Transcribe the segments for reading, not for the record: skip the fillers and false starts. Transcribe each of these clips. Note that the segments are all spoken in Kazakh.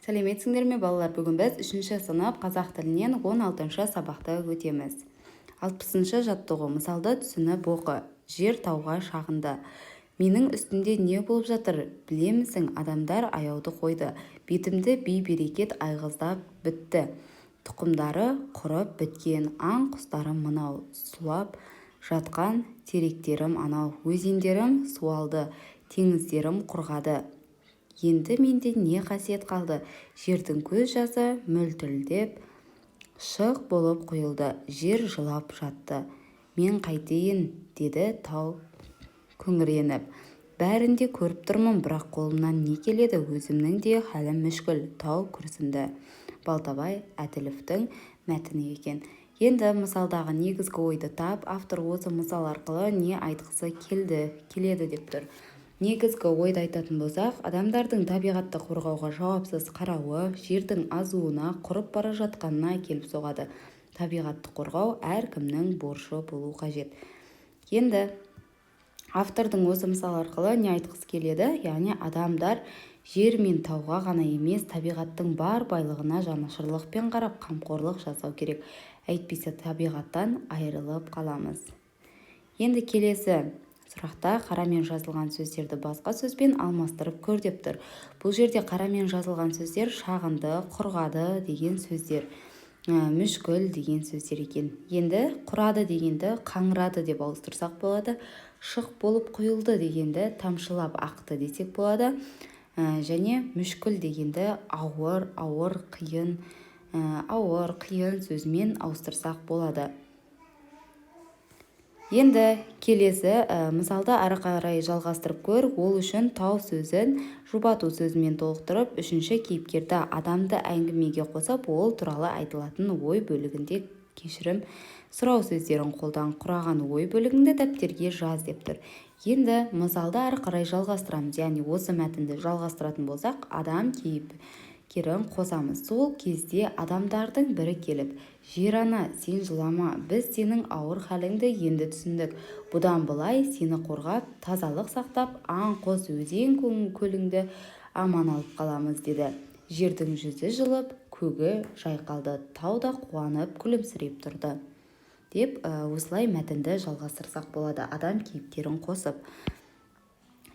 Сәлеметсіңдер ме балалар, бүгін біз 3-ші сынып қазақ тілінен 16-шы сабақты өтеміз. 60-шы жаттығу мысалды түсініп оқы. Жер тауға шағынды. Менің үстінде не болып жатыр? Білемісің, адамдар аяуды қойды. Бетімді бей-берекет айғыздап бітті. Тұқымдары құрып біткен аң құстарым мынау. Сұлап жатқан теректерім анау. Өзендерім суалды, теңіздерім құрғады. Енді менде не қасиет қалды? Жердің көз жасы мөлтілдеп шық болып құйылды. Жер жылап жатты. Мен қайтейін, деді тау күңіреніп. Бәрін де көріп тұрмын, бірақ қолымнан не келеді? Өзімнің де хәлім мүшкіл. Тау күрсінді. Балтабай Әділовтің мәтіні екен. Енді мысалдағы негізгі ойды тап, автор осы мысал арқылы не айтқысы келеді деп тұр. Негізгі ойды айтатын болсақ, адамдардың табиғатты қорғауға жауапсыз қарауы жердің азуына, құрып бара жатқанына келіп соғады. Табиғатты қорғау әркімнің борышы болу қажет. Енді автордың осы мысал арқылы не айтқысы келеді? Яғни адамдар жер мен тауға ғана емес, табиғаттың бар байлығына жанашырлықпен қарап, қамқорлық жасау керек. Әйтпесе табиғаттан айырылып қаламыз. Енді келесі сұрақта қарамен жазылған сөздерді басқа сөзбен алмастырып көр деп тұр. Бұл жерде қарамен жазылған сөздер шағынды, құрғады деген сөздер, мүшкіл деген сөздер екен. Енді құрады дегенді қаңырады деп ауыстырсақ болады. Шық болып құйылды дегенді тамшылап ақты десек болады. Және мүшкіл дегенді ауыр, қиын сөзімен ауыстырсақ болады. Енді келесі мысалды ары қарай жалғастырып көр. Ол үшін тау сөзін жұбату сөзімен толықтырып, үшінші кейіпкерді адамды әңгімеге қосып, ол туралы айтылатын ой бөлігінде кешірім сұрау сөздерін қолдан. Құраған ой бөлігіңді дәптерге жаз деп тұр. Енді мысалды ары қарай жалғастырамыз. Яғни осы мәтінді жалғастыратын болсақ, адам кейіпкерін қосамыз. Сол кезде адамдардың бірі келіп, жер ана, сен жылама, біз сенің ауыр хәліңді енді түсіндік. Бұдан былай сені қорғап, тазалық сақтап, аң қос өзен көліңді аман алып қаламыз деді. Жердің жүзі жылып, көгі жайқалды, тау да қуанып күлімсіреп тұрды деп осылай мәтінді жалғастырсақ болады, адам кейіпкерін қосып.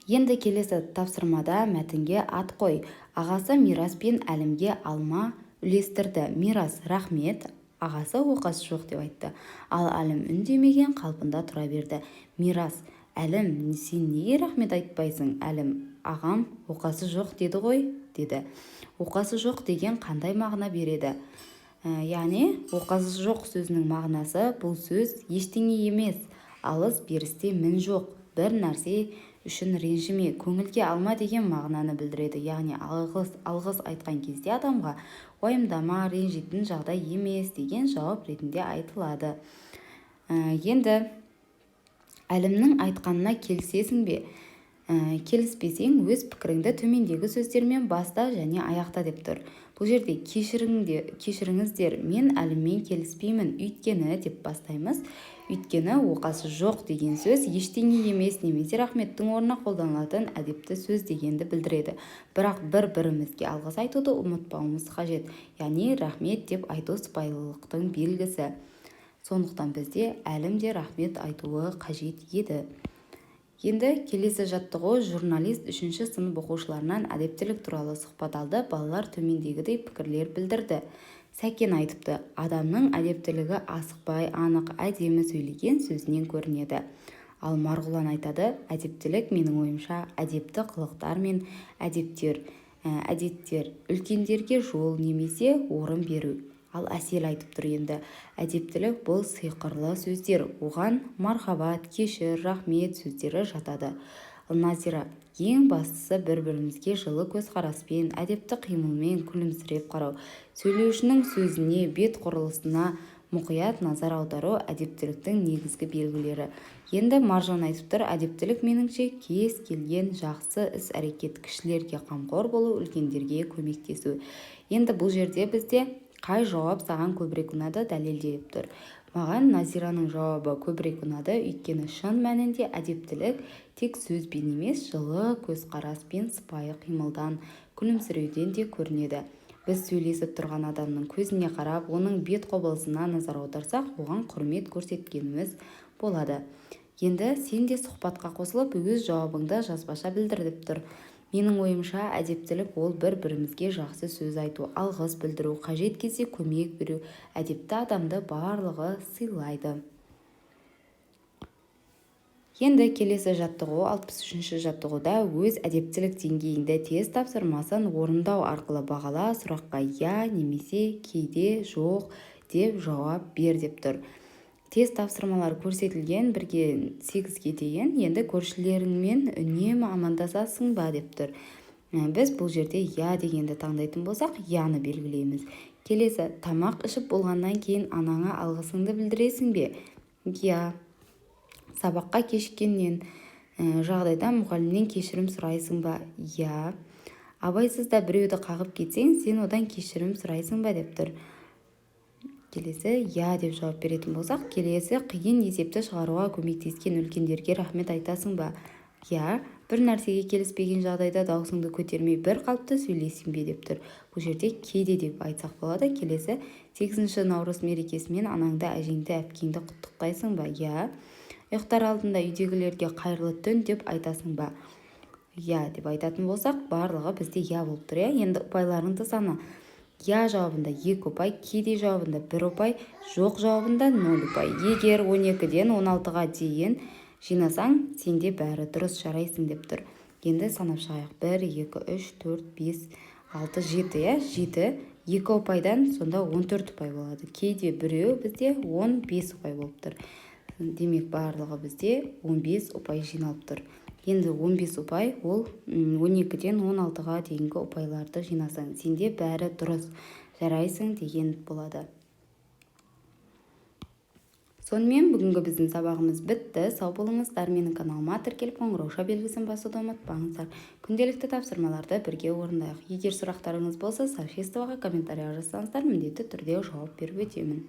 Енді келесі тапсырмада мәтінге ат қой. Ағасы Мирас пен Әлімге алма үлестірді. Мирас рахмет, ағасы оқасы жоқ деп айтты. Ал Әлім үндемеген қалпында тұра берді. Мирас, Әлім, сен неге рахмет айтпайсың? Әлім, ағам оқасы жоқ деді ғой, деді. Оқасы жоқ деген қандай мағына береді? Яғни оқасы жоқ сөзінің мағынасы, бұл сөз ештеңе емес, алыс берісте мін жоқ, бір нәрсе үшін ренжіме, көңілге алма деген мағынаны білдіреді. Яғни алғыс айтқан кезде адамға уайымдама, ренжитін жағдай емес деген жауап ретінде айтылады. Енді Әлімнің айтқанына келісесің бе? Келіспесең өз пікіріңді төмендегі сөздермен баста және аяқта деп тұр. Бұл жерде кешіріңіздер, мен Әліммен келіспеймін, өйткені деп бастаймыз. Өйткені оқасы жоқ деген сөз ештеңе емес, немесе рахметтің орнына қолданылатын әдепті сөз дегенді білдіреді. Бірақ бір-бірімізге алғыс айтуды ұмытпауымыз қажет. Яғни рахмет деп айту сыпайылықтың белгісі. Сондықтан бізде Әлім де рахмет айтуы қажет еді. Енді келесі жаттығу журналист 3-ші сынып оқушыларынан әдептілік туралы сұхбат алды. Балалар төмендегідей пікірлер білдірді. Сәкен айтыпты, адамның әдептілігі асықпай, анық, әдемі сөйлеген сөзінен көрінеді. Ал Марғұлан айтады, әдептілік менің ойымша әдепті қылықтар мен әдеттер, үлкендерге жол немесе орын беру. Ал Әсел айтып тұр енді, әдептілік бұл сиқырлы сөздер, оған мархабат, кешір, рахмет сөздері жатады. Назира, ең бастысы бір-бірімізге жылы көзқараспен, әдепті қимылмен күлімсіреп қарау, сөйлеушінің сөзіне, бет құрылысына мұқият назар аудару әдептіліктің негізгі белгілері. Енді Маржан айтып тұр, әдептілік меніңше кез келген жақсы іс-әрекет, кішілерге қамқор болу, үлкендерге көмектесу. Енді бұл жерде бізде қай жауап саған көбірек ұнады, дәлелде деп тұр. Маған Назираның жауабы көбірек ұнады, өйткені шын мәнінде әдептілік тек сөзбен емес, жылы көзқараспен, сыпайы қимылдан күлімсіреуден де көрінеді. Біз сөйлесіп тұрған адамның көзіне қарап, оның бет құбылысына назар аударсақ, оған құрмет көрсеткеніміз болады. Енді сен де сұхбатқа қосылып, өз жауабыңды жазбаша білдір деп тұр. Менің ойымша, әдептілік ол бір-бірімізге жақсы сөз айту, алғыс білдіру, қажет кезде көмек беру. Әдепті адамды барлығы сыйлайды. Енді келесі жаттығу 63-ші жаттығуда өз әдептілік деңгейіңді тест тапсырмасын орындау арқылы бағала, сұраққа я немесе кейде жоқ деп жауап бер деп тұр. Тест тапсырмалар көрсетілген 1-8-ге дейін. Енді көршілеріңмен үнемі амандасасың ба деп тұр. Біз бұл жерде я дегенді таңдайтын болсақ, яны белгілейміз. Келесі, тамақ ішіп болғаннан кейін анаңа алғысыңды білдіресің бе? Я. Сабаққа кешіккеннен жағдайда мұғалімнен кешірім сұрайсың ба? Я. Абайсызда біреуді қағып кетсең, сен одан кешірім сұрайсың ба деп тұр. Келесі, я деп жауап беретін болсақ, келесі, қиын есепті шығаруға көмектескен үлкендерге рахмет айтасың ба? Я. Бір нәрсеге келіспеген жағдайда даусыңды көтермей бір қалыпты сөйлесің бе деп тұр. Бұл жерде кейде деп айтсақ болады. Келесі, 8-ші наурыз мерекесімен анаңды, әжеңді, әпкеңді құттықтайсың ба? Я. Ұйықтар алдында үйдегілерге қайырлы түн деп айтасың ба? Я деп айтатын болсақ, барлығы бізде я болып тұр. Енді ұпайларыңды сана. Я жауабында 2 ұпай, кейде жауабында 1 ұпай, жоқ жауабында 0 ұпай. Егер 12-ден 16-ға дейін жинасаң, сенде бәрі дұрыс жарайсың деп тұр. Енді санап шығайық. 1, 2, 3, 4, 5, 6, 7. 7, 2 ұпайдан сонда 14 ұпай болады. Кейде біреу бізде 15 ұпай болып тұр. Демек, барлығы бізде 15 ұпай жиналып тұр. Енді 15 ұпай ол 12-ден 16-ға дейінгі ұпайларды жинасаң, сенде бәрі дұрыс жарайсың деген болады. Сонымен бүгінгі біздің сабағымыз бітті. Сау болыңыздар. Менің каналыма тіркеліп қоңырауша белгісін басуды ұмытпаңыздар. Күнделікті тапсырмаларды бірге орындайық. Егер сұрақтарыңыз болса, сообществоға комментарий жазсаңыздар, міндетті түрде жауап беріп өтемін.